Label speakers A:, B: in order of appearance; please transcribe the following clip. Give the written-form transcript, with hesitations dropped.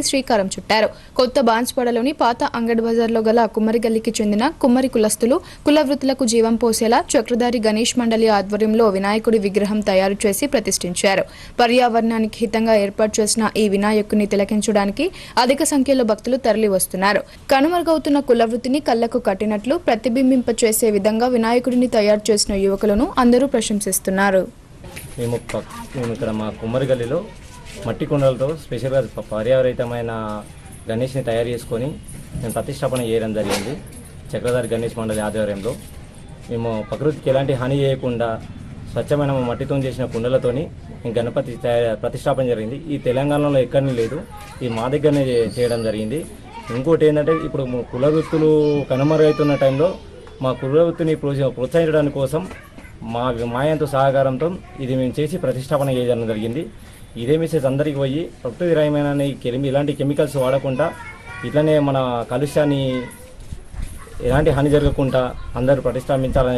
A: శ్రీకారం చుట్టారు. కొత్త బాన్స్వాడలోని పాత అంగడి బజార్లో గల కుమ్మరి గల్లీకి చెందిన కుమ్మరి కులస్తులు కుల వృత్తులకు జీవం పోసేలా చక్రధారి గణేష్ మండలి ఆధ్వర్యంలో వినాయకుడి విగ్రహం తయారు చేసి ప్రతిష్ఠించారు. పర్యావరణానికి హితంగా ఏర్పాటు చేసిన ఈ వినాయకుడిని తిలకించడానికి అధిక సంఖ్యలో భక్తులు తరలి వస్తున్నారు. కనుమరుగవుతున్న కుల వృత్తిని కళ్లకు కట్టినట్లు ప్రతిబింబింప చేసే విధంగా వినాయకుడిని తయారు చేసిన యువకులను అందరూ ప్రశంసిస్తున్నారు.
B: మేము ఇక్కడ మా కుమ్మరి గల్లీలో మట్టి కుండలతో స్పెషల్గా పర్యావరణితమైన గణేష్ని తయారు చేసుకొని మేము ప్రతిష్టాపన చేయడం జరిగింది. చక్రధారి గణేష్ మండలి ఆధ్వర్యంలో మేము ప్రకృతికి ఎలాంటి హాని చేయకుండా స్వచ్ఛమైన మట్టితో చేసిన కుండలతోని మేము గణపతి ప్రతిష్టాపన జరిగింది. ఈ తెలంగాణలో ఎక్కడనే లేదు, ఇది మా దగ్గరనే చేయడం జరిగింది. ఇంకోటి ఏంటంటే ఇప్పుడు కుల వృత్తులు కనుమరుగవుతున్న టైంలో మా కుల వృత్తిని ప్రోత్సహించడానికి కోసం మా ఎంతో సహకారంతో ఇది మేము చేసి ప్రతిష్టాపన చేయడం జరిగింది. ఇదే మెసేజ్ అందరికీ పోయి ప్రకృతి రహమైన ఇలాంటి కెమికల్స్ వాడకుండా ఇట్లనే మన కాలుష్యాన్ని ఎలాంటి హాని జరగకుండా అందరూ ప్రతిష్టాపించాలని